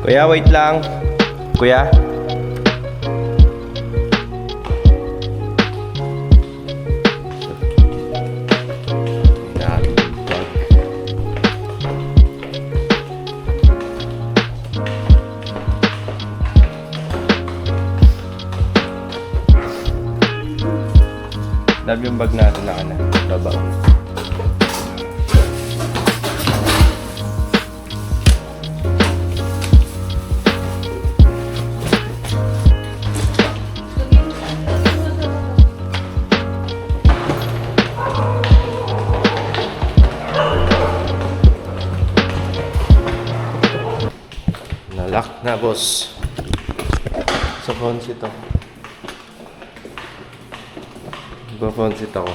Kuya, wait lang. Kuya. Love yung bag natin na kana. Baba. Nalock na, boss. Sa phone seat ako. Phone seat ako.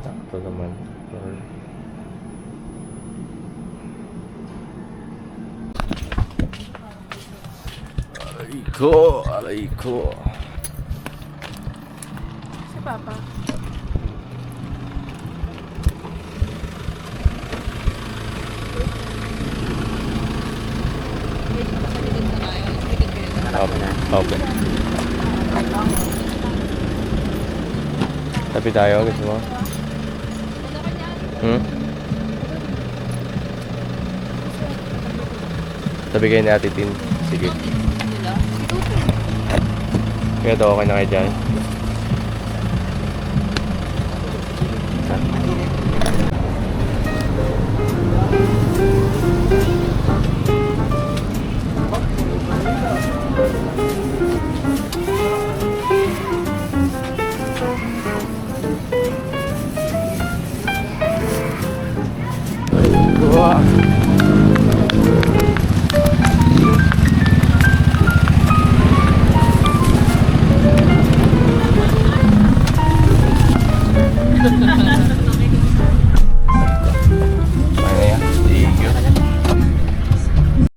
Ito naman. Aray ko, aray ko. Si Papa. Okay. Tabi tayo, gusto mo? Tabi kayo ni Ate Tin. Sige. Kaya ito okay na kayo dyan. Wow.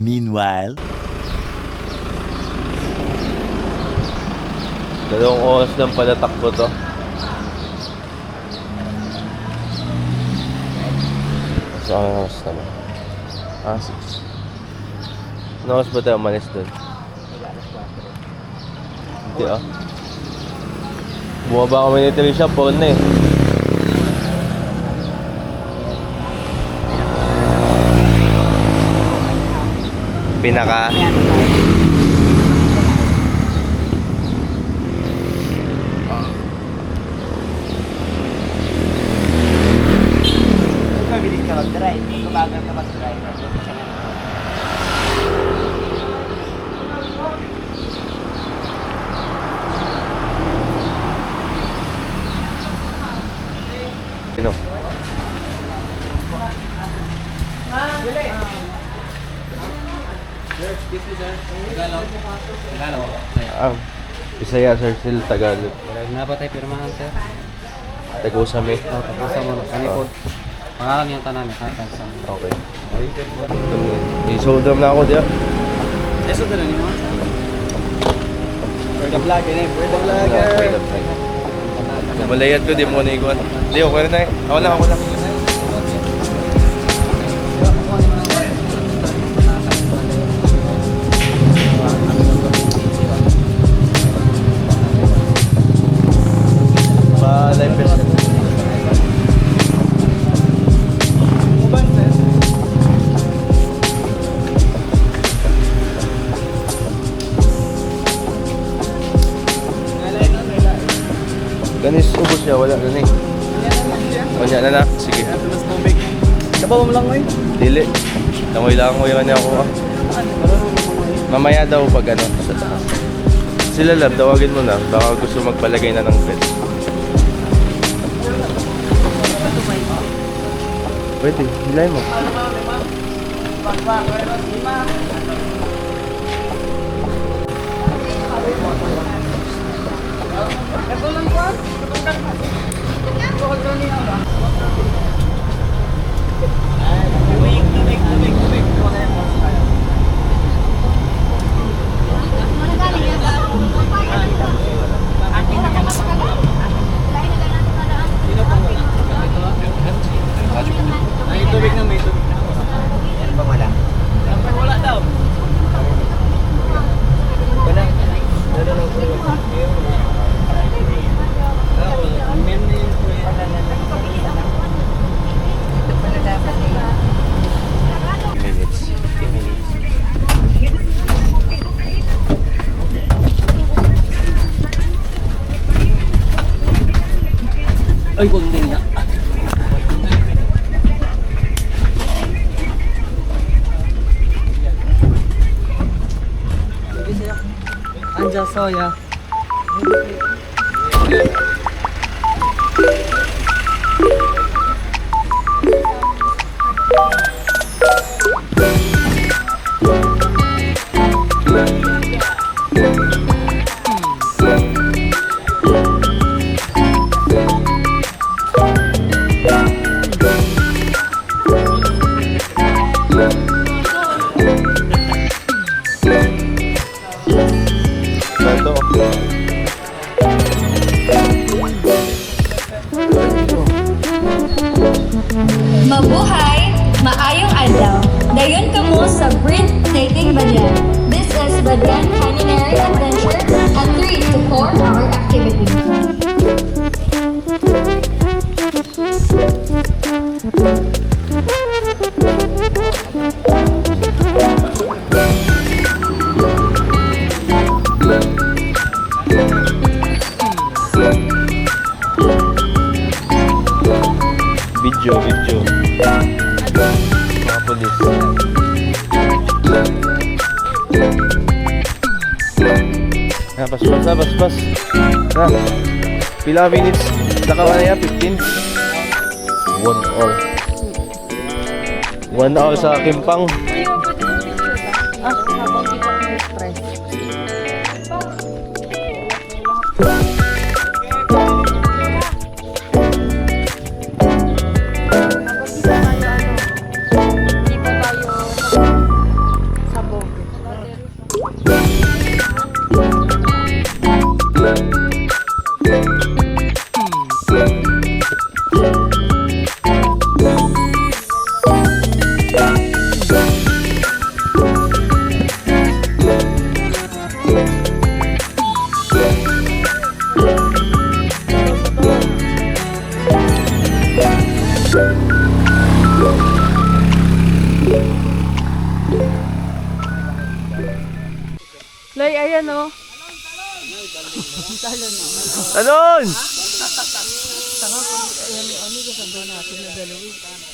Meanwhile, Dalawang oras lang pala takbo to. So, anong oras naman? 6. Anong oras ba tayo umalis dun? Hindi Bumaba kami ni Tricia, phone na eh. Pinaka. Mabilis ka mag-drive. Kumagal ka mag-drive. Sino? Bisaya, Sir Sil, Tagalog. Nga ba tayo pirmahan, sir? Tago-sami. Tapos mo, kanipod. Pangalan yung tanan, kakansan. Okay. I-sold na ako diya. Eso na ni mo? For the vlog, for the vlogger. Malayat ko, di mo na ikuan. Di, okay na eh. Ako lang. Life is Ganis ubos siya, wala na eh. Wala na. Sige. Kabaw mo lang ngayon? Dili. Langoy lang ko yung kanya ako. Mamaya daw pag ano. Sila lab, tawagin mo na. Baka gusto magpalagay na ng pet. Pwede, hilay mo. Ay, huwag din niya. Anja soya. Ito. Mabuhay! Maayong adlaw! Dayon kamo sa breathtaking Badyan. This is Badyan Culinary Adventure, a 3 to 4 hour activity. Video. Mga pulis. Pas. Pila minutes? Nakawa na yan? 15? 1 hour. 1 hour sa Kimpang. Habang kita stress. Loy, ayan o. Talon!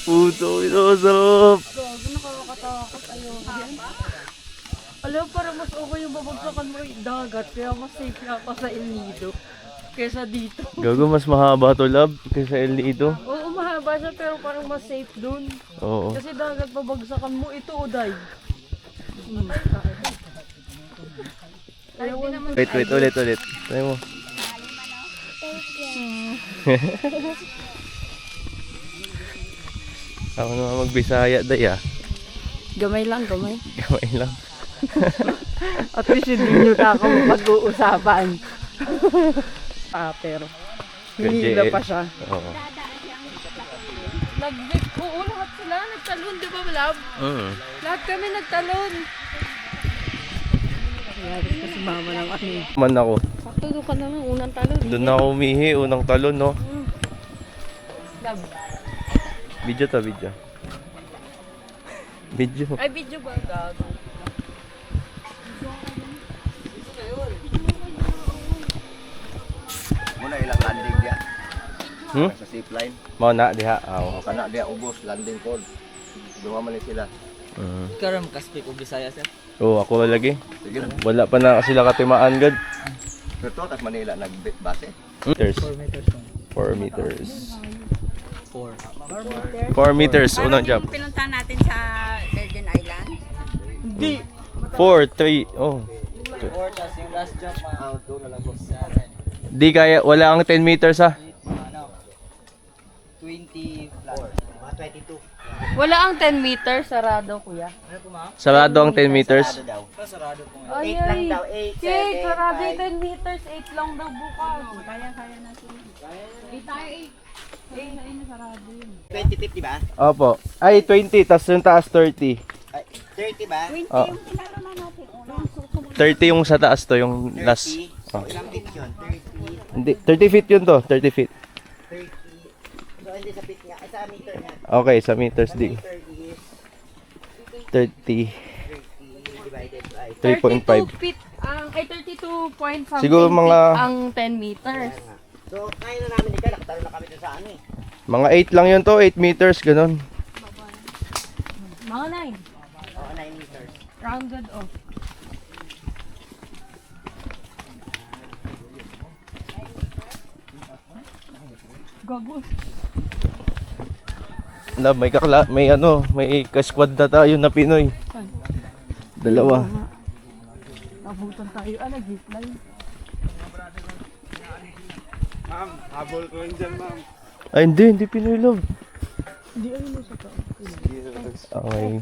Puto, ito sarap. Alam, parang mas okay yung babagsakan mo yung dagat. Kaya mas safe na ako sa El Nido. Kesa dito. Gago, mas mahaba to, love, kaysa El Nido. Oo, mahaba siya pero parang mas safe dun. Oo. Kasi dagat babagsakan mo, ito o day. Wait, ulit. Try mo. Ako naman magbisaya, day ah. Gamay lang. Gamay lang. At least hindi nyo na ako pag-uusapan. Pero hinila pa siya. Oo. Oo, lahat sila nagtalon, di ba, Lab? Lahat kami nagtalon. Kaya kasi mama ng ano. Man ako. Sakto doon ka naman, unang talon. Doon na ako umihi, unang talon, no? Lab. Video. Video. Ay, video ba? Gago. Muna ilang landing dia sa zipline. Mau na diha. Oo. O kana dia ubos landing code. Duha man ni sila. Karam kaspik o Bisaya sir. Oo, ako lagi. Sige na. Wala pa na sila katimaan, gad. Pero to tas Manila nagbase. Meters. 4 meters. 4 meters, unang jump. Pinunta natin sa Virgin Island. Hindi. 4, 3, oh. Or tas yung last jump out doon na lang po sa Di kaya, wala ang 10 meters ha. 20 plus. 22. Wala ang 10 meters, sarado, kuya. Sarado ang 10 meters. Sarado po. Ay, 8 lang daw, 8, sarado yung 10 meters, 8 lang daw bukas. Kaya natin. Di tayo 8. 8 na yun, sarado yun. 20 feet di ba? Opo. Ay, 20, tas yung taas 30. Ay, 30 ba? 20 Oh. yung tinalo na natin. Unang susunod. 30 yung sa taas to, yung last. 30. Oh. Ilang feet yun? 30. Hindi, 30 feet yun to, 30 feet. 30. So hindi sa feet nga, ay, sa meter nga. Okay, sa meters di. Meter is 30, 30 divided by 3.5. 32 feet, ay 32 point something Siguro mga- feet ang 10 meters. So, kaya na namin ikaw, nakatalo na kami doon sa ano eh. Mga 8 lang yun to, 8 meters, ganun. Mga 9. Oo, 9 meters. Rounded off. Gago. Love, may ka-squad na tayo na Pinoy. Dalawa. Nabutan tayo. Nag-zipline. Ay, hindi Pinoy, love. Hindi ayun mo sa tao. Okay.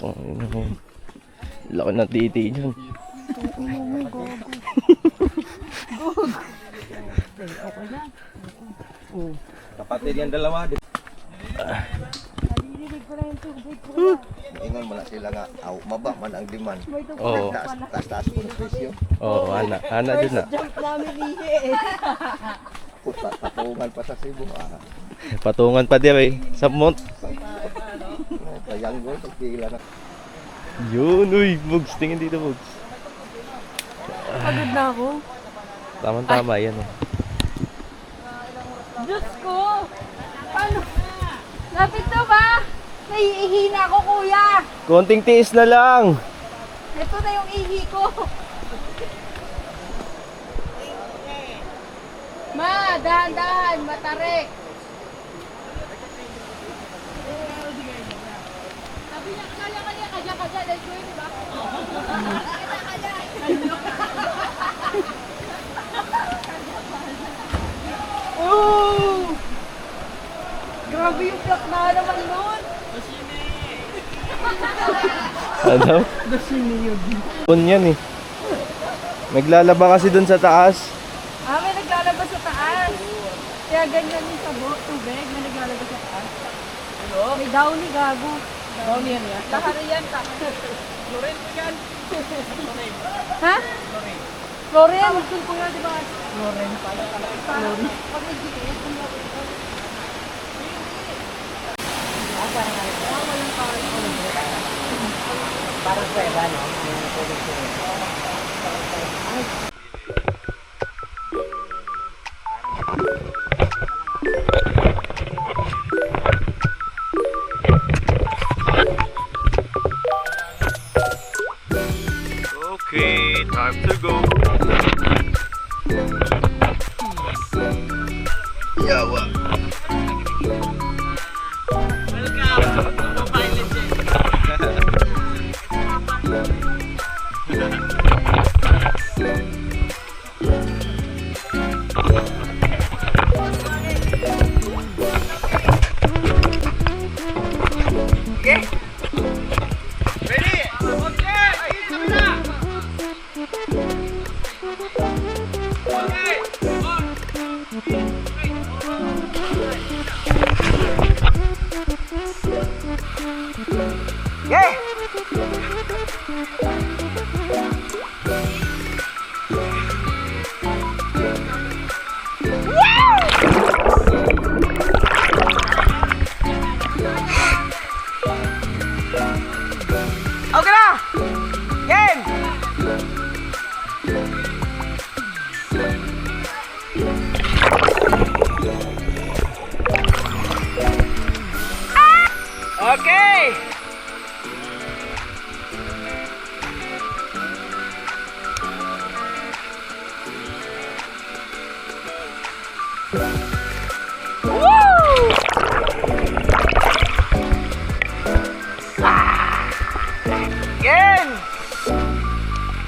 Oh, laki na titi dyan. Kapatid yan dalawa. Nalililig ko na yung tubig ko. Ingon mo na sila nga, maba man ang demand. Oo. Taas po ng presyo. Oo, ana dyan na. Jump namin ihi eh. Puta, patungan pa sa Cebu. Patungan pa din eh. Sa mont. Triangle, pagpila na. Yun, uy. Bugs, tingin dito, Bugs. Pagod na ako. Tama-tama, yan oh. Diyos ko! Paano? Lapit na ba? Naiihi na ako, kuya! Konting tiis na lang. Ito na yung ihi ko. Ma, dahan-dahan, matarik. Sabi niya, kaya, kadya, let's go, di ba? Oh! Grabe yung plak na naman nun. Ano? Doon yan eh. Naglalaba kasi doon sa taas. May naglalabas sa taas. Kaya ganyan yung tubig na naglalabas sa taas. May downy, gago. Downy yan yan? Lahari yan. Loren po yan. Ha? Loren. Loren ko yan, di ba? Loren pala. Loren. Pag nag-GPS, kung Parang pwede, no? Okay, time to go. Yawa.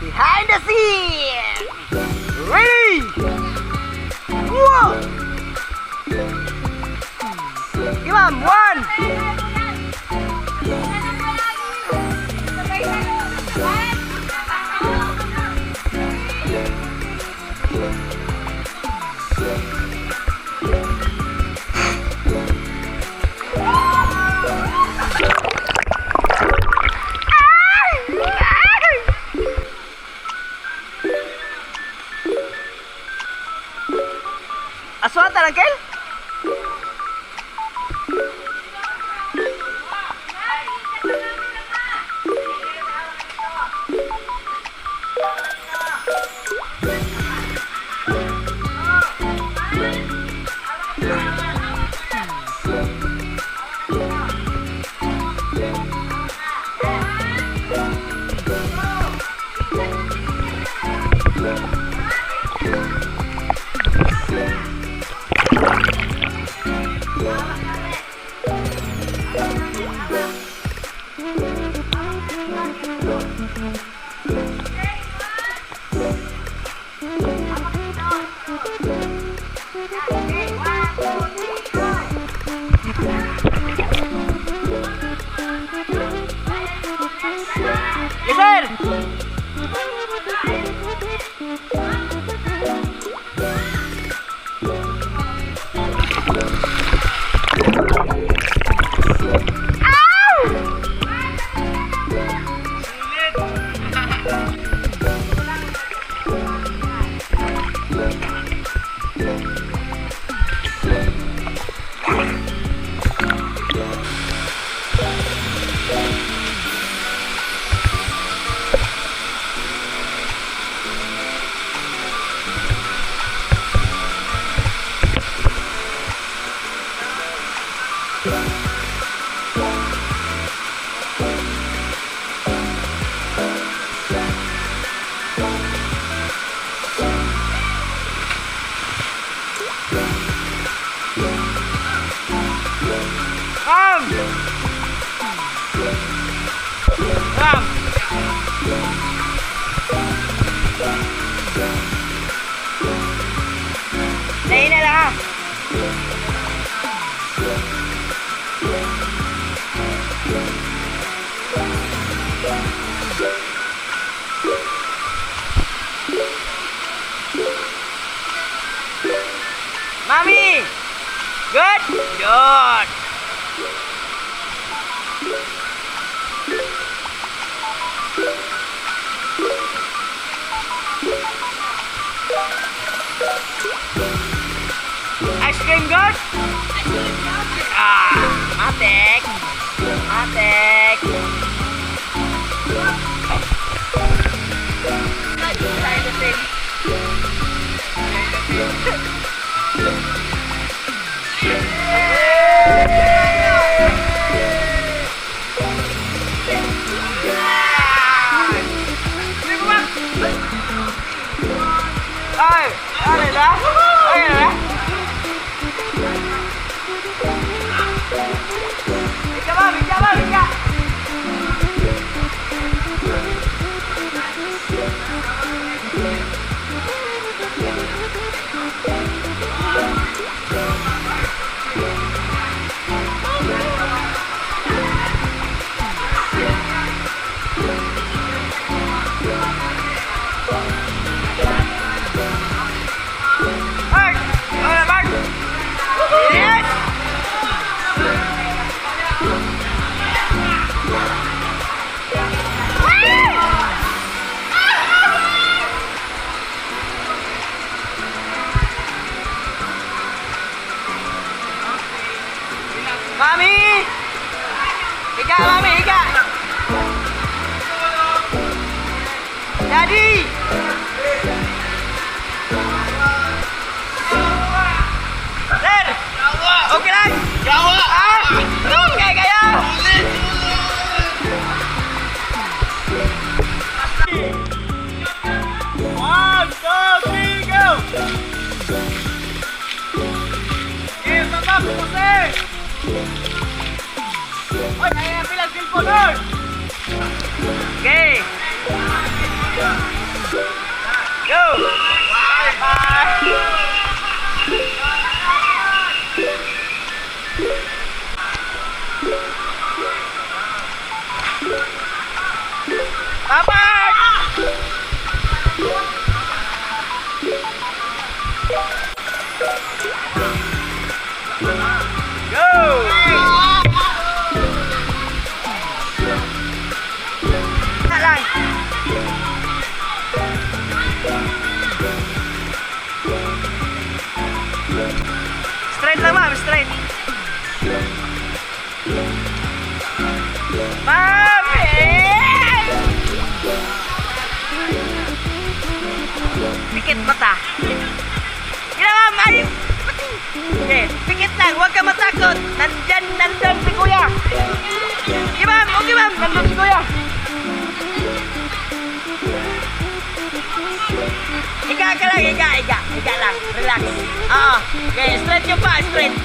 Behind the scene! Ready! Whoa! Come on, one! Aswata, Angkel? Mami! Good? Good! Ice cream good? Matek! Matek! Ơi, ở đây đó. Ở đây đó. Đi ba, đi ba, đi ba. Mami! Ika, Mami, Ika! Daddy! Ler! Okay lang? Jawa! Ah! Okay kayo! One, two, three, go! Game, tatap, pusing! Oy, kaya bilang cellphone doon. Okay. Go. Bye bye. Bye bye. Go. Straight lang, ma'am, straight. Mami! Pikit mata. Gila, ma'am, ayun. Okay, pikit lang, huwag ka matakot. Nandyan si kuya. Okay, ma'am, nandun si kuya. Higa ka lang, higa lang. Relax. Oo. Okay, straight yung pa, straight.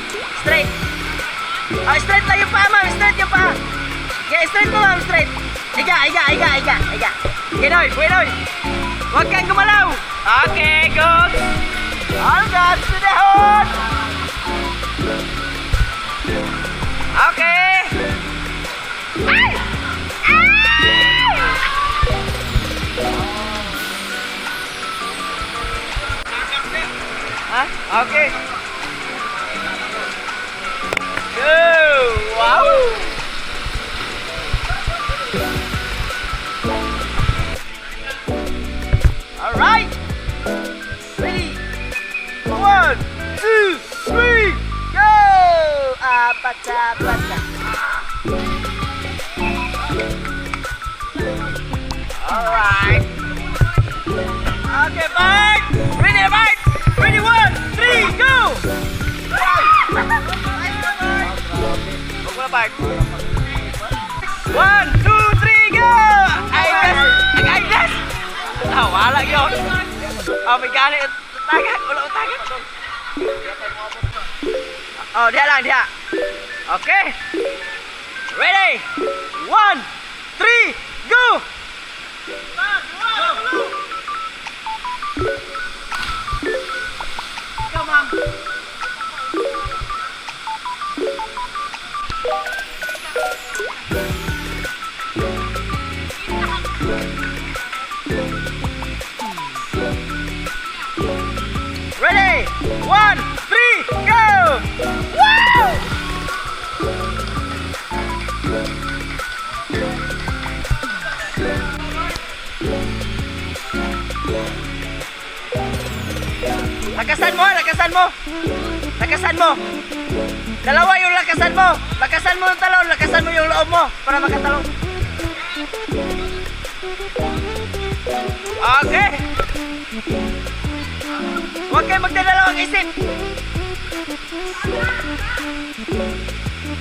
Oh, straight lang yung pa, ma'am. Straight yung pa. Okay, straight mo, ma'am. Straight. Higa. Pinoy. Huwag kang gumalaw. Okay, good. All that to the hood. Okay. Ay! Hah? Okay. Go! Wow! Alright! Ready? 1, 2, 3, go! Apacha. Alright. Okay, Bart! Ready, Bart! Ready, 1, 3, go! Huwag mo na, Bart. 1, 2, 3, go! Ay, das! Ah, wala yun. Oh, may ganit. Tagat, wala ko tagat. Oh, dia lang. Okay. Ready? 1, 3, go! Go, ma'am. Ready? 1, 3, go! Woo! Lakasan mo. Dalawa yung lakasan mo. Lakasan mo yung talon, lakasan mo yung loob mo para makatalon. Okay. Huwag kayo magdadalawang isip.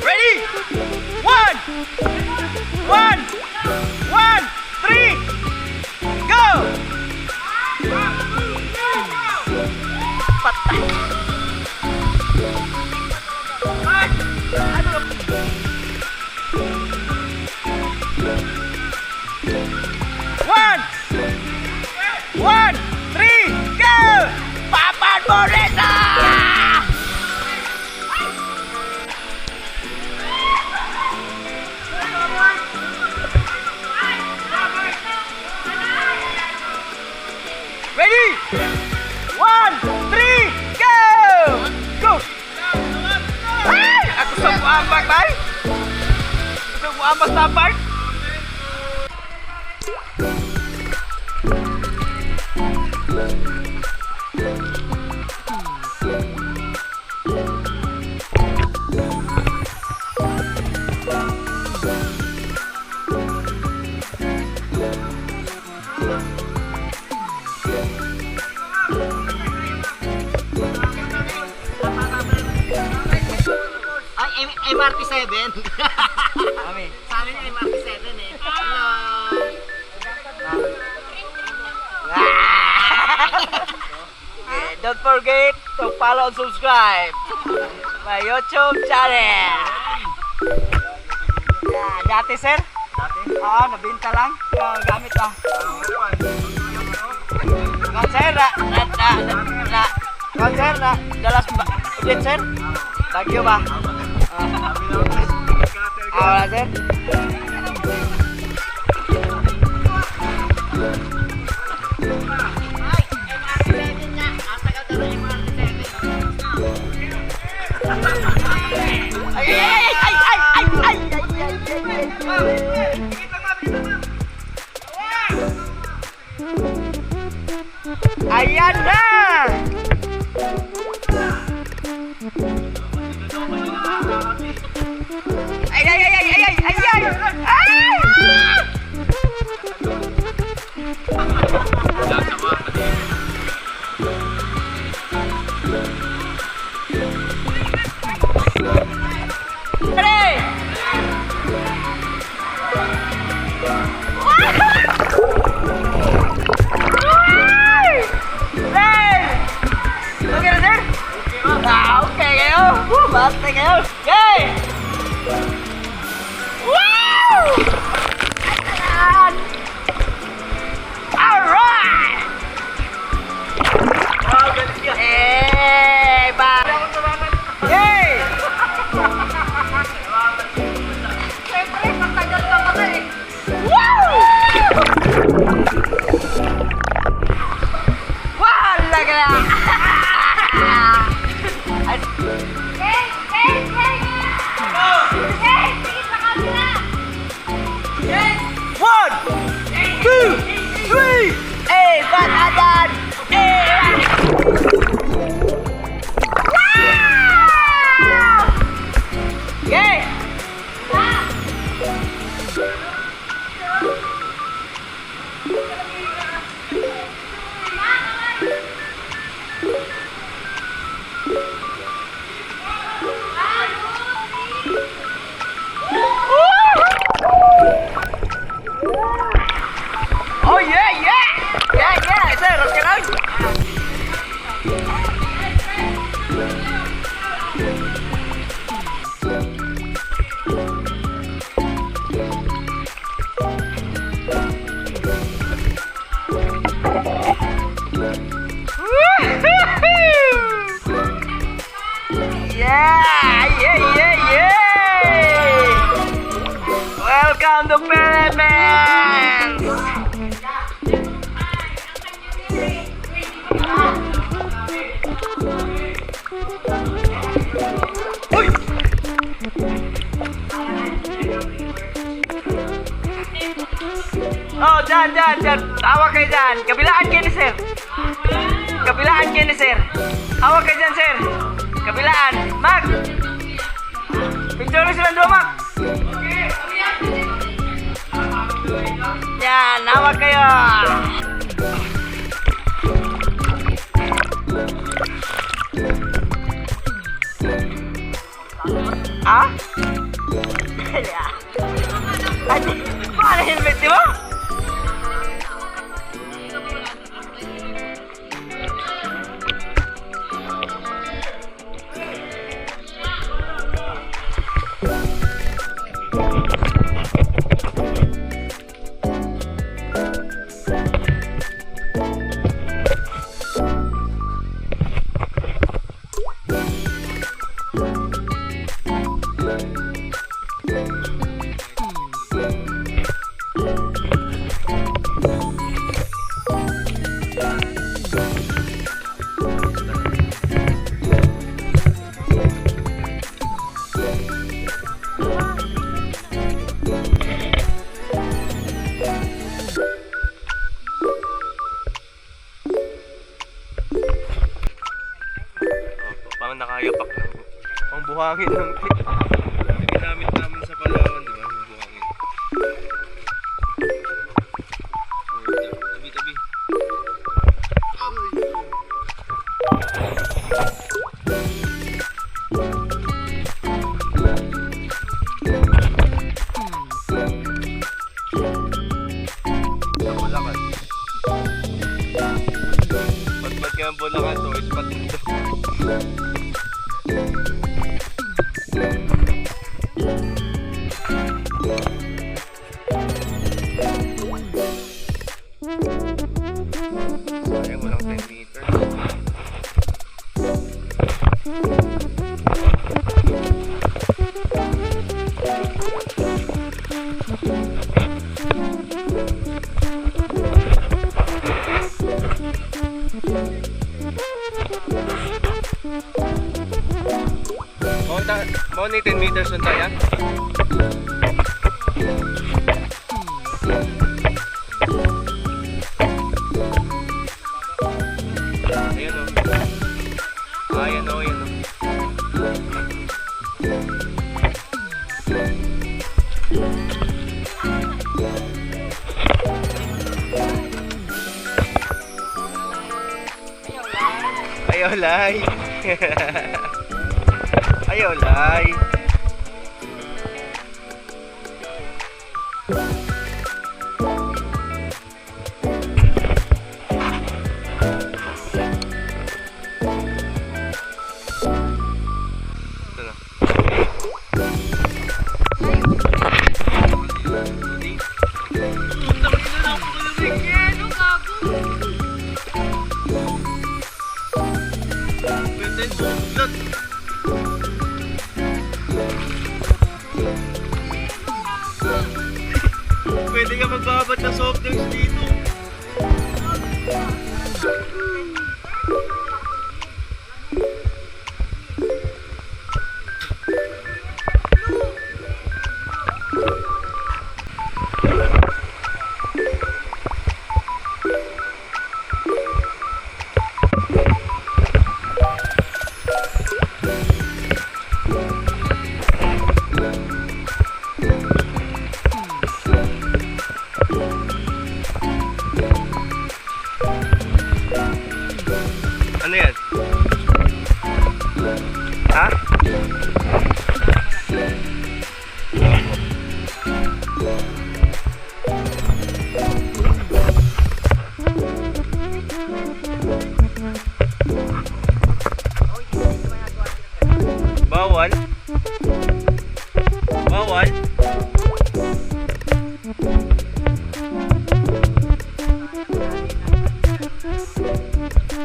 Ready? 1, 3, go! Patay. One, 3, go! Papan Morena! Ready? 1, 3, go! Go! Ay! Ako sa buambag, bay! Ako sa buambag sa part! MRT7. Kami. Sabi niya MRT7 eh. Hello. Okay, don't forget to follow and subscribe my YouTube channel. Dati sir? Dati? Oo, nabinta lang. Yung gamit lang. Konser na. Dalas ba? Ulit sir? Bagyo ba? Wala sir? Ayan na! Basta kayo! Yay! Wow! Ayan! Alright! Eh, ba? Yay! Siyempre, matagal ka pa na eh. Wow! Wala ka na! Hey! Hey! Hey! Hey! Sige sa kanila! 1, 2, 3! Eh, ba't adan? Wow! Yay! Oh yeah, yeah! Yeah, yeah! Sir, okay lang? Yeah! Yeah, yeah, yeah! Welcome to Philippines! Uy! Oh, dyan. Tawa kayo dyan. Kabilaan kayo ni sir. Kabilaan kayo ni sir. Tawa kayo dyan, sir. Kabilaan. Mag! Picture silang dua, Mag. Yan, tawa kayo. Ah? Ya. Aji, mana helmet mo? Parang nakayapak lang. Ang buhangin ng ginamit namin sa Palawan, di ba? Yung buhangin. Tabi. Sa Bulacan. Ba't ka ang Bulacan to? Ispat nito. Sayang, walang 10 meters. Mau ni 10 meters nun tayo? Ayan o. Ayan o. Ayaw lay. Ayaw lay. Ito na.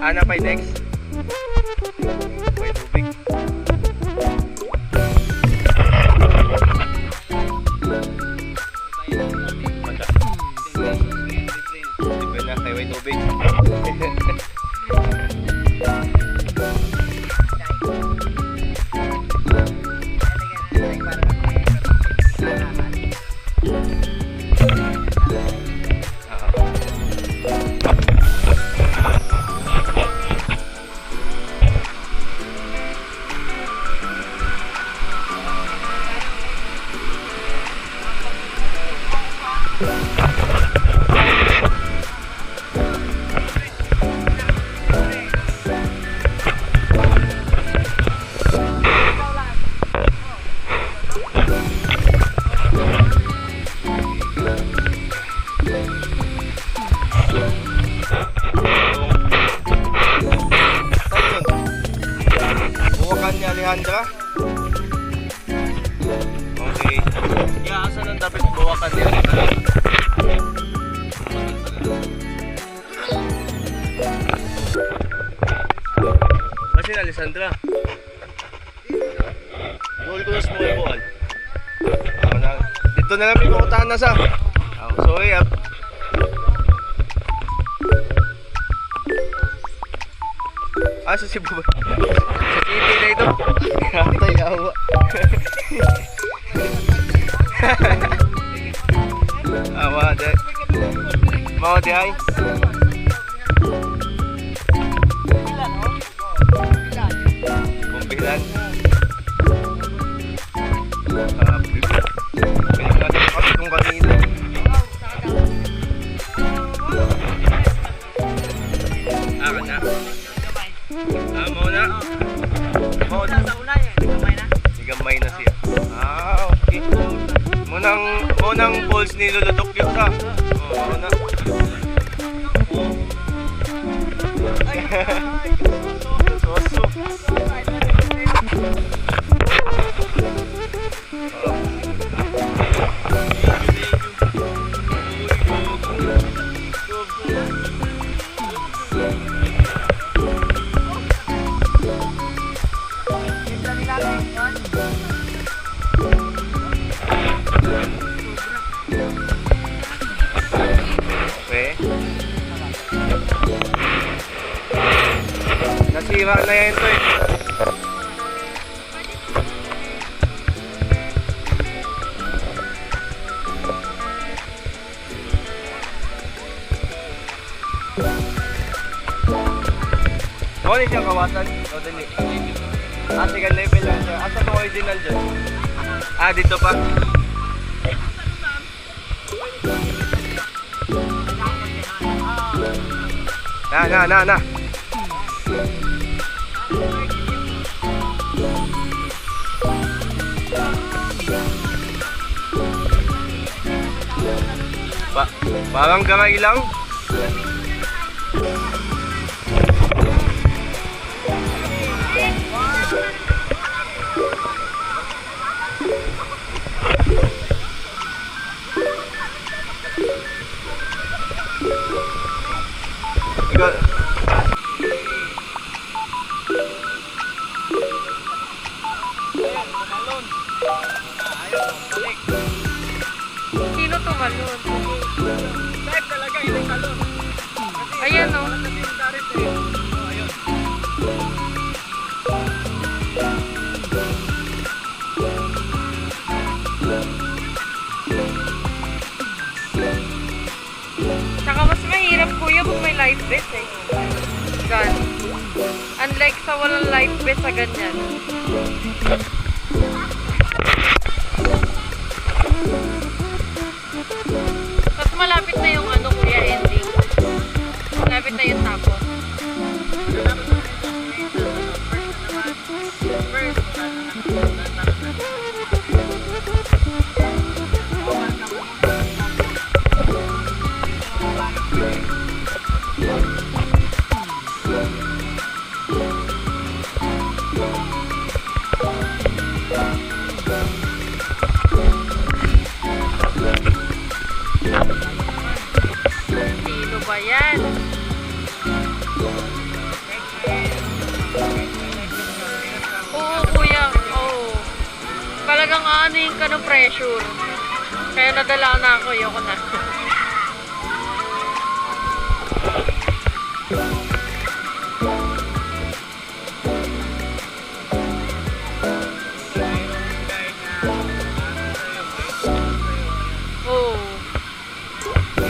Ana pa next. May tubig. Depende na kay may tubig. Buwakan ni Alejandra. Okay. Asa nang dapat buwakan ni Alejandra? Kasi na Alessandra. Doon ko na small ball. Dito na lang may kukutahan na sa. Sorry ah. Sa Cebu ba? Sa city na ito. Katay awa. Awa, dahil. Mau di ay. Bumbilan. Kaya natin kasi kung kanina. Akan na. Mau na. Mau na sa una yan. Gamay na. Gamay na siya. Okay. Munang balls ni Lulutok yun sa. Mau na. Soso. Nasira na yan ito eh. Ano siyang kawasan? O dali. Second level lang siya. Asa itong original dyan? Dito pa. Na. Parang gamay lang. Sino tumalon? Type talaga, hindi talon. Ayan o. Saka mas mahirap kuya pag may life vest eh. Gan. Unlike sa walang life vest sa ganyan. Tapos malapit na yung ano kuya ending. Malapit na yung tapos. Sino ba yan? maanuhin ka ng pressure. Kaya nadala na ako, ayoko na. Oh.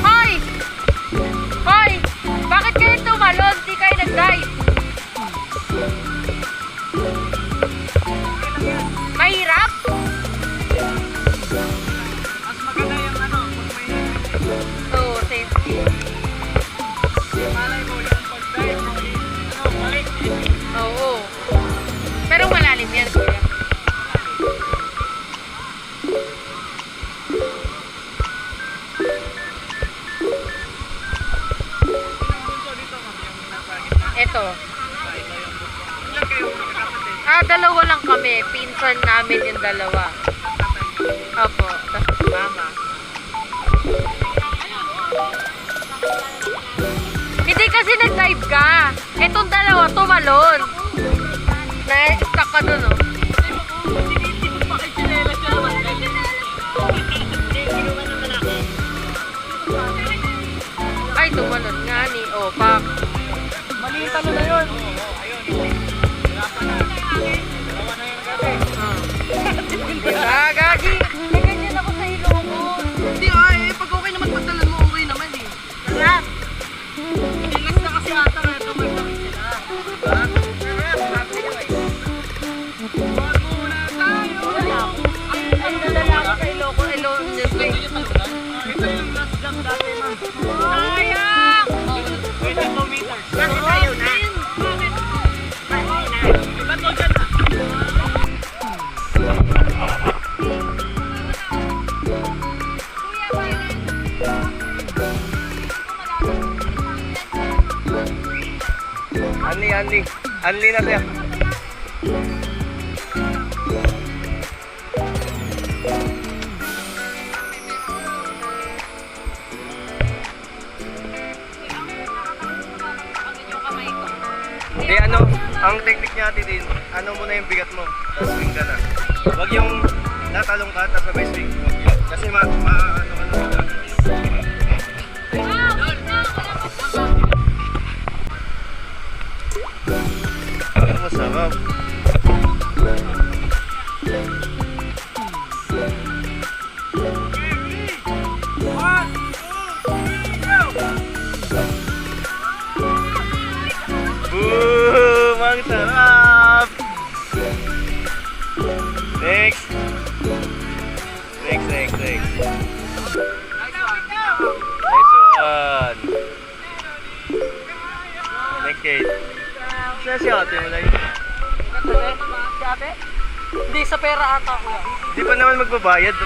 Hoy! Hoy! Bakit kayo tumalon? Di kayo nag-dive? Mahirap? Mas maganda yung ano, pag may Oo, safety. malay mo yung pag-dive, balik. Oo. Pero malalim yan, kuya. Ito. Ilan kayo magkakapatid? Dalawa lang kami. Pinsan namin yung dalawa. Opo. Tapos mama. Hindi kasi nag-dive ka. Itong dalawa tumalon. Na-stuck ka dun, oh. Ay, tumalon nga ni Opak. Mali talo na yun. Gagi! May ganyan ako sa Ilocos. Hindi pag okay naman pagdalan mo, okay naman eh. Sarap! Relax na kasi ata kaya tumagdakit sila. Diba? Sarap kayo eh. Huwag muna tayo. Ay, nadala ako sa Ilocos. Ito yung last jump dati, ma'am. Sayang! 22 meters. Kasi tayo na. Ba't mo dyan na? Anli na siya. Hindi ang technique niya ate din, muna yung bigat mo, tapos swing ka na. Huwag yung natalong ka, tapos sabay swing. Kasi ano ka. Masarap. Boom! Ang sarap! Next! Next. Nice one! Next, Kate. Saan si ate mo na yun? Si ate? Hindi, sa pera ata ko yan. Di pa naman magbabayad.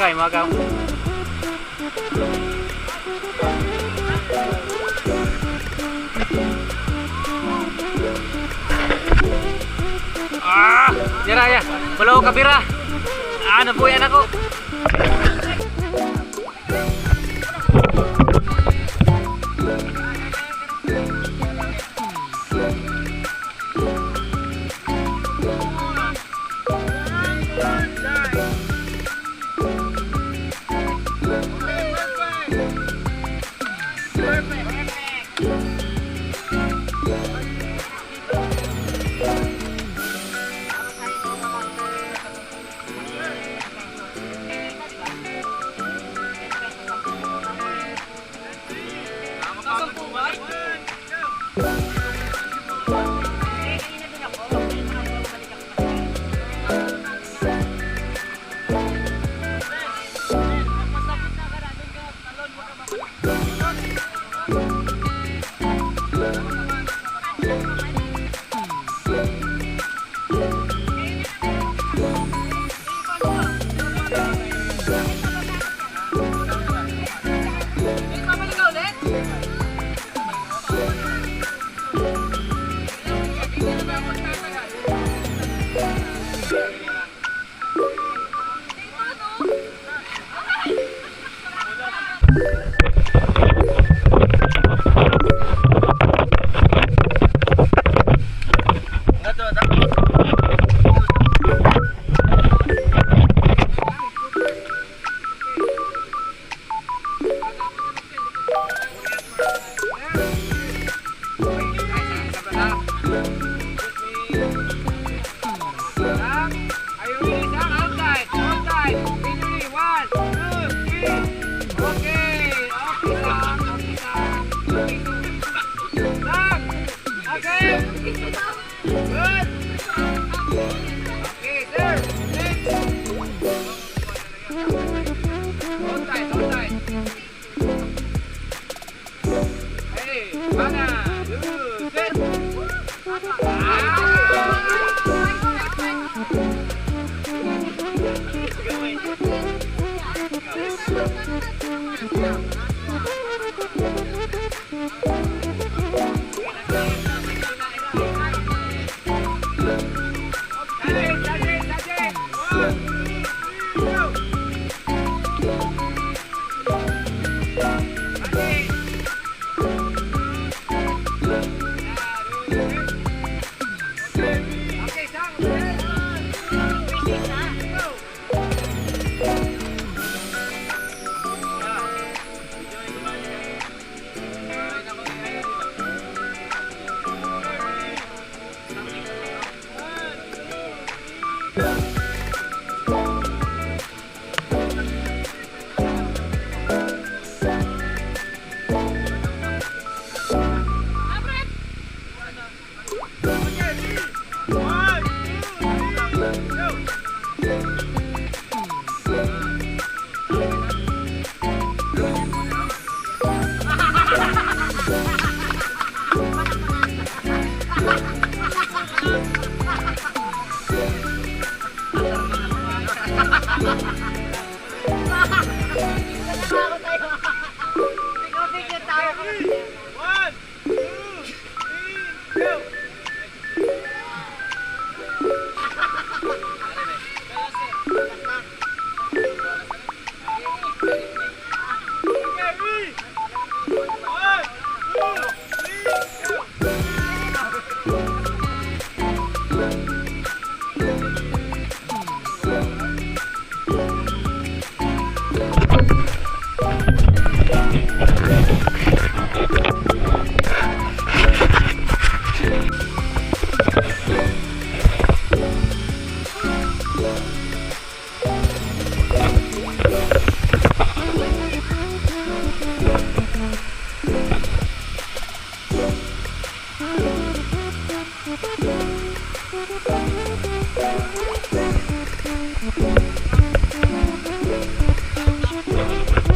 Imaga. Dira ya. Balaw kabira. Nabuyan ako.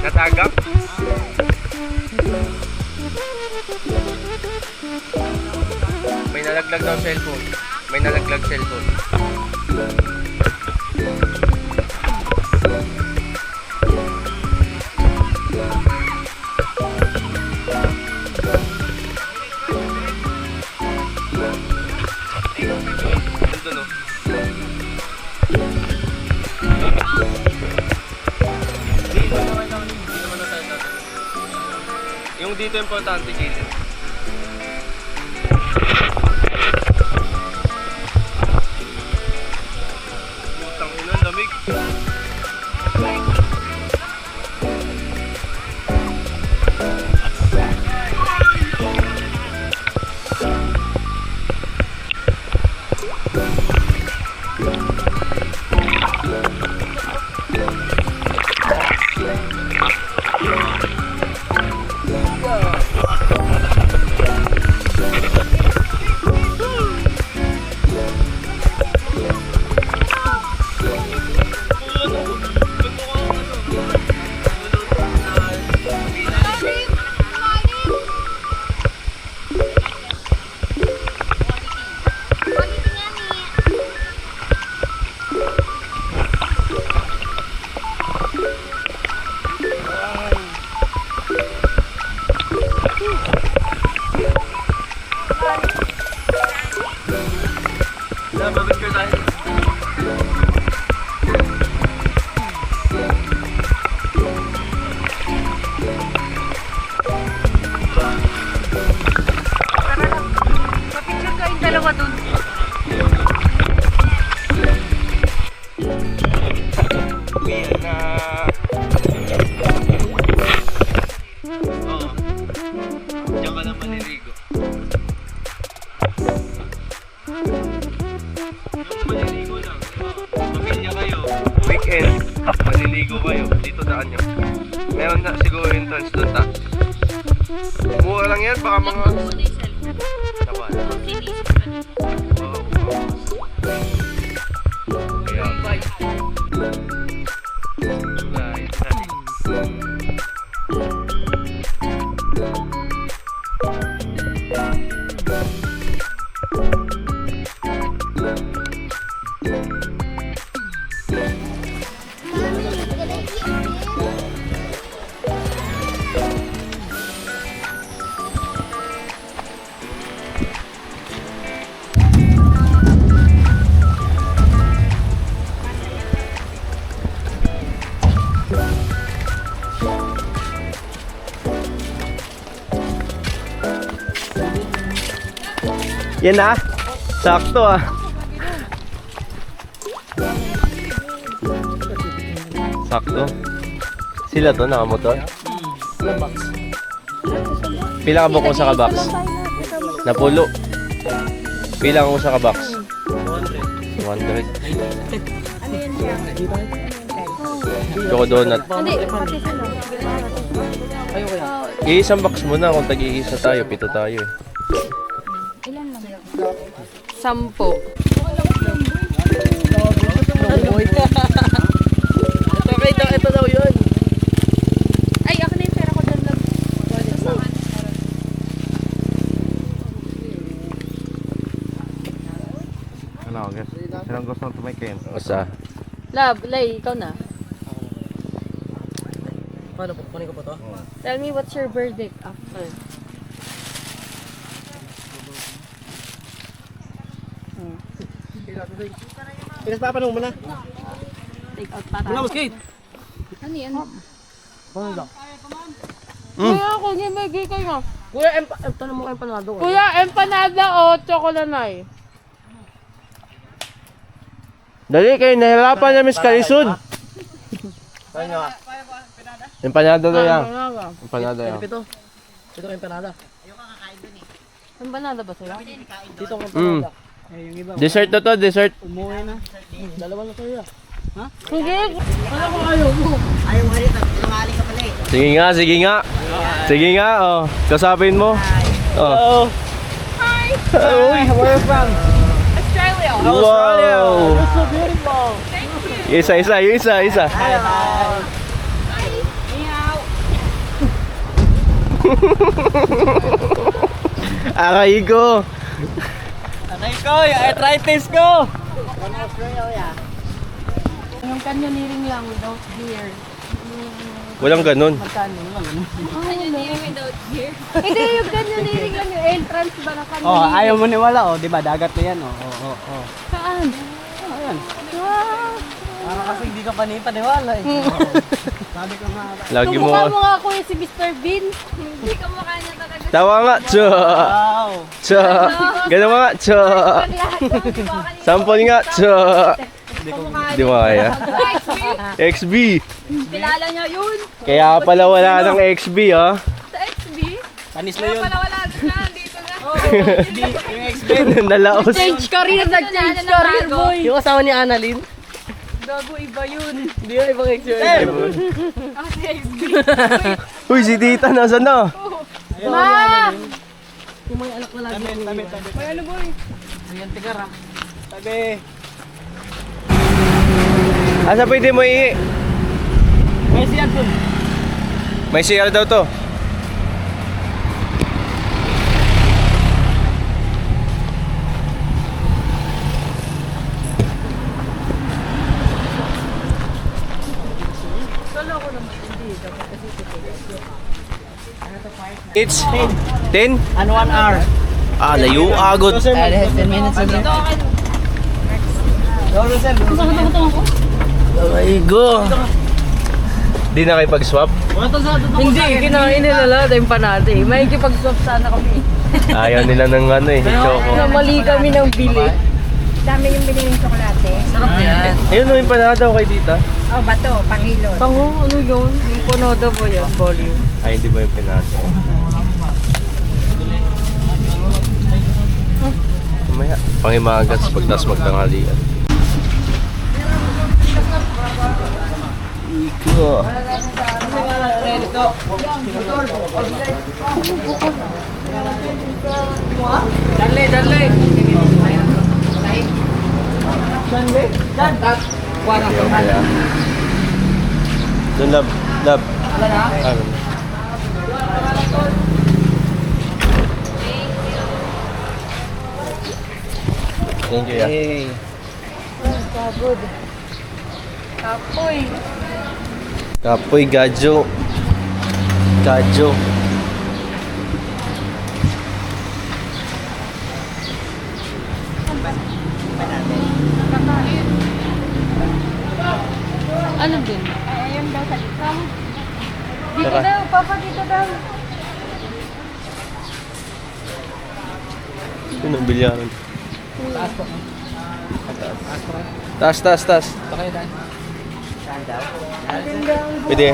Natagak? May nalaglag daw cellphone. May nalaglag cellphone. Nandun oh. Yung dito importante gilid. Putang ina, lamig. Babicture tayo. Papicture kayong dalawa dun. Uwi na. Oo. Diyan ka lang maliligo. Yung maliligo lang. Pamilya kayo. Weekend. Maliligo kayo. Dito daan nyo. Meron na siguro entrance doon ta. Mura lang yan. Baka mga... Nawa. naman. Kaya guys, yan na. Sakto ah. Sakto. Sila to, nakamotor? Pila ka buko sa ka-box? Napulo. Pila ka sa ka-box? 100. Choco donut. Iisang box muna kung tag-iisa tayo, 7 tayo eh. 10. Ito daw yun. Ay, ako na yung pera ko doon lang. Ano, guys? Sinang gusto nang tumikin? Basta. Love, Lay, ikaw na. Paano po? Kunin ko po to? Tell me what's your verdict after. Pinas pa, paano mo na? Take out para. Wala mo, skate! Ano yan? Mm. Kuya, ako niya may gigay nga. Kuya, tanong mo kayo panado. Kuya, empanada o chocolanay? Dali kayo, nahirapan na Miss Kalisud. Empanada na yan. Empanada yan. Ito kayo panada. Empanada ba sila? Dito ko Mm. panada. Eh, yung iba. Dessert to, dessert. Umuwi na. Dalawa na kayo. Ha? Sige. Ano ko ayaw mo? Ayaw mo rin. Tungali ka pala eh. Sige nga, sige nga. Sige nga, oh. Kasapin mo. Oh. Hi! Uy, Where from? Australia. wow. You're so beautiful. Thank you. Isa. Bye. Aray ko. Aray ko, yung arthritis ko. Yung canyoneering lang without gear. Walang ganun. Canyoneering without gear? Hindi, yung canyoneering lang yung entrance ba na canyoneering? Oh, ayaw mo niwala, oh, di ba? Dagat na yan, oh. Oh. Saan? Oh, ayan. Wow! Para kasi hindi ka panipaniwala eh. Sabi ko nga. Lagi mo. Tumukha mo nga kuya si Mr. Bean. Hindi ka mukha niya talaga. Tawa nga, cho. Wow. Cho. Ganun nga, cho. Sampol nga, cho. Di mo kaya. XB. Kilala niya yun. Kaya pala wala ng XB, oh. Sa XB. Panis na yun. Wala na. Dito na. Yung ex-bed. Nalaos. Change career. Nag-change career, boy. Yung asawa ni Annalyn. Gago, iba yun. Hindi na ibang ex-bed. Ako si XB. Uy, si tita, nasa na? Ma! Yung may anak na lagi. Tabi. May ano, boy? Ayan, tigar ah. Tabi. Asa pwede mo ihi? May siya dun. May CR daw to. It's 10? And 1 hour. Ah, layo agad. 10 minutes again. Ay, go. Di na kayo pag-swap? Hindi, kinain nila lahat yung panate. May ikipag-swap sana kami. Ayaw nila ng ano eh, choco. Namali kami ng bili. Dami yung binili ng tsokolate. Sarap yan. Ayun, may panada ko kay tita. Oh, bato, pangilot. Tango, ano yun? Yung punodo po yun, volume. Ay, hindi ba yung panada? Mamaya, pangimagas pagtas magtanghalian. Iko. Doon, love. Love. Thank you, yeah. Kapoy. Kapoy, gadyo. Gadyo. Ano din? Ayun daw sa likang. Dito Saka- daw, papa, dito daw. Yun ang bilyaran. Taas, taas, taas. Pwede.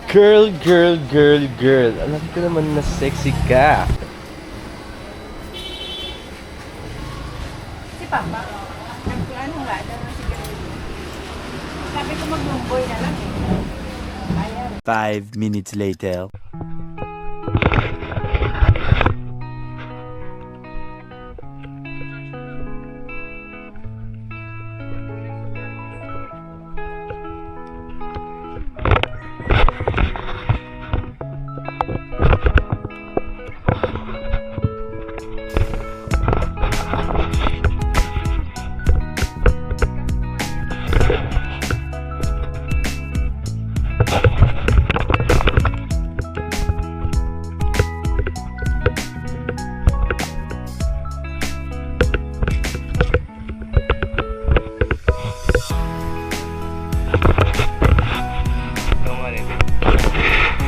Girl, girl, girl, girl. Alam ko naman na sexy ka. Si papa. Nagpuan mo nga daw na siguro. Sabi ko mag-lumboy na lang eh. 5 minutes later.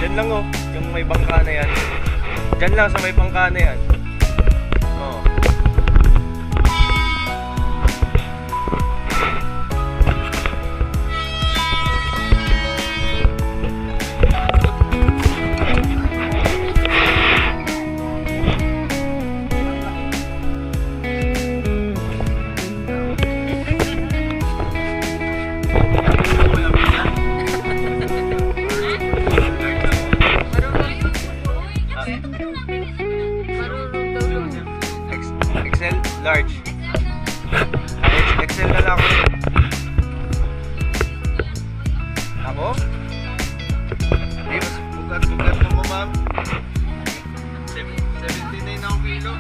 Diyan lang oh, yung may bangka na yan. Diyan lang sa may bangka na yan. Oh. XL, large. XL na lang ako. Ako? Hindi, mas bugat-bugat mo ma'am. 79 ako kilo.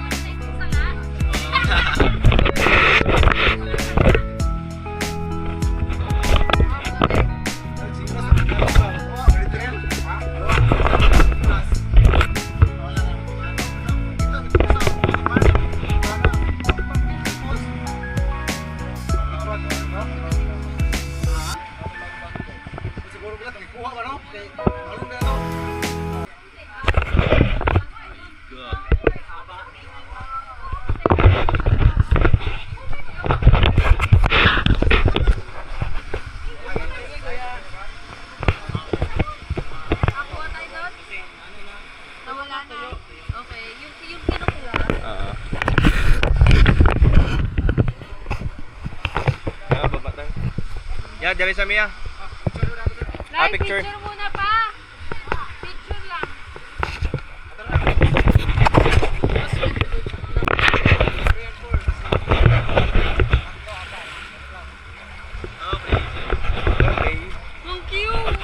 Nawala na. Okay. Yung kinukuha. Baba tayo. Yeah, dali sa Mia. Live picture. picture muna pa. Picture lang. Okay. Ang cute.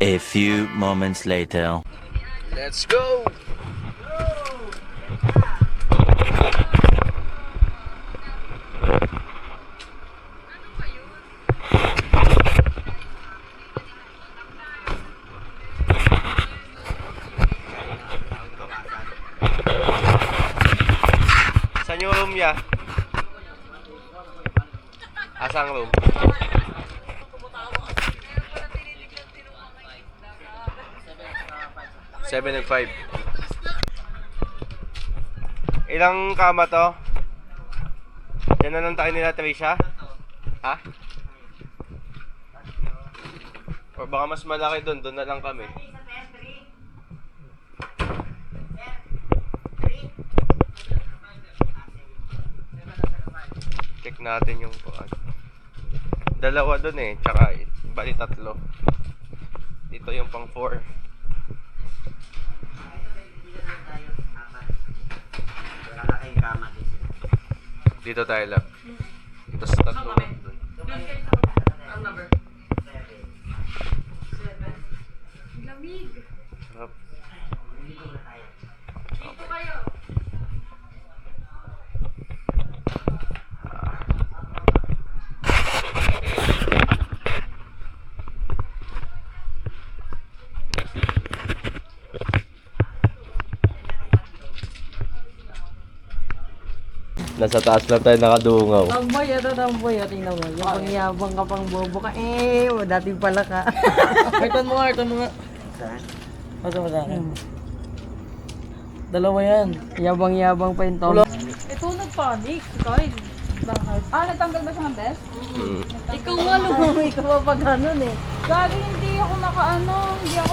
A few moments later. Let's go! Saan yung room niya? Asang room? Seven and 5. Ilang kama to? Yan na lang tayo nila, Trisha? Ha? Or baka mas malaki doon, doon na lang kami. Check natin yung kuan. Dalawa doon eh, tsaka bali tatlo. Dito yung pang 4. Dito tayo lang. Tapos tatlo doon. Lamig. Sarap. Dito kayo. Nasa taas lang tayo nakadungaw. Tamboy, tamboy. Tingnan mo. Yung pangyabang ka pang bobo ka. Dati pala ka. Hartan mo nga. Ito mo sa akin. Dalawa yan. Yabang-yabang pa yung tom. Ito nagpanik. Kyle. Bakit? Nagtanggal ba siya ng best? Ikaw nga lumamay ka pa pag ganun eh. Gagi, hindi ako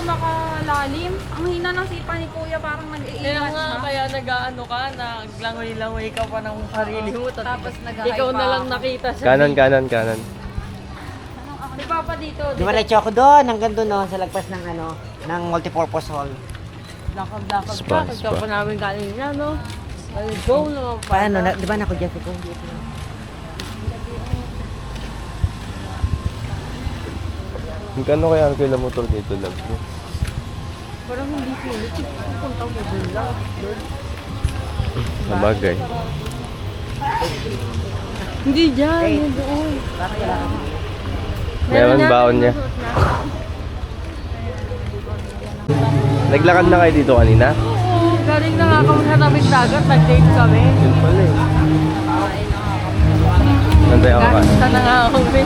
nakalalim. Ang hina ng sipa ni Kuya, parang Kaya nag-iingat nga, na. kaya nag-ano ka, naglangoy-langoy ka pa ng sarili mo. Tapos nag-high Ikaw na pa lang ako. nakita sa Kanan. Si Papa dito. Dumaretso ako doon, hanggang doon no, sa lagpas ng ng multipurpose hall. lakad-lakad Spa, ka. spa. Pagka pa namin galing na, no? Ay, go naman pa. Paano, di ba na ako dyan ko? Magkano kaya ang kila motor dito lang? Parang hindi pilit. Pupunta mo doon lang. Namagay. Hindi dyan, yun doon. Meron baon niya. Naglakad na kayo dito kanina? Oo, galing na nga kami sa tabing dagat, nag-date kami. Yun pala eh. Nantay ako ka. Gasta na nga kami.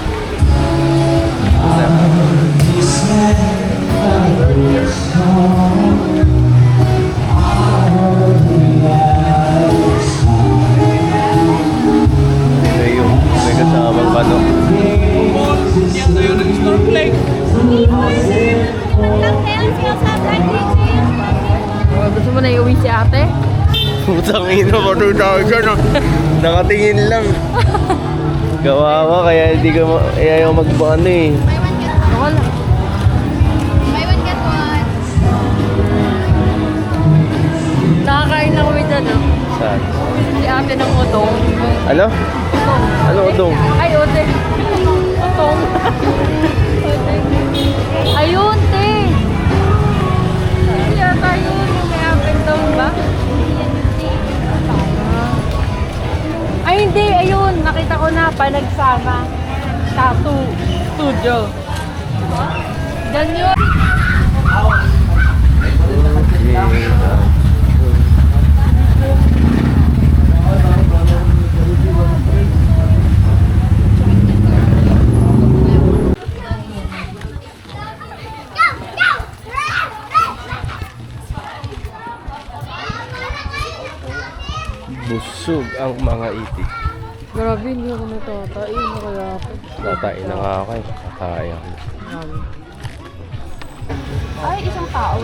May kasamang kano. Gusto mo na iuwi si ate? Putang ina, patuloy tayo dyan. Nakatingin lang. Gawawa, kaya hindi ka ayaw magbaano eh. Ako lang. Buy one, get one. Nakakain na kami dyan, no? Saan? Si ate ng utong. Ano? Ano udong? Ay, ote. Utong. Ayun, te. Hindi yata yun. Yung may up and down ba? Ay, hindi. Ayun. Nakita ko na. Panagsama. Tattoo Studio. Diyan yun. Busog ang mga itik. Grabe, hindi ako natatain. Ano kaya ako? Natain na nga ako eh. Kaya ko. Ay, isang tao.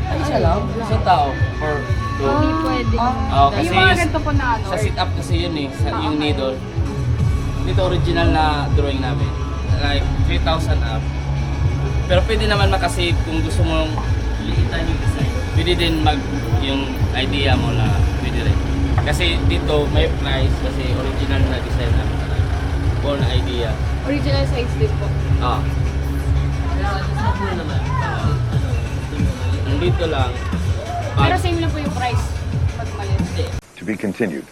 Ay, isa lang? Isang tao? For Hindi pwede. kasi Yung mga ganito po na ano. sa sit-up kasi yun eh, yung needle. Dito original na drawing namin. Like, 3,000 up. Pero pwede naman makasave kung gusto mong liitan yung design. Pwede din yung idea mo na pwede rin. Kasi dito may price kasi original na design namin talaga. Born idea. Original size din po. Pero just naman. dito lang. Pero same lang po yung price pag malit. Hindi. To be continued.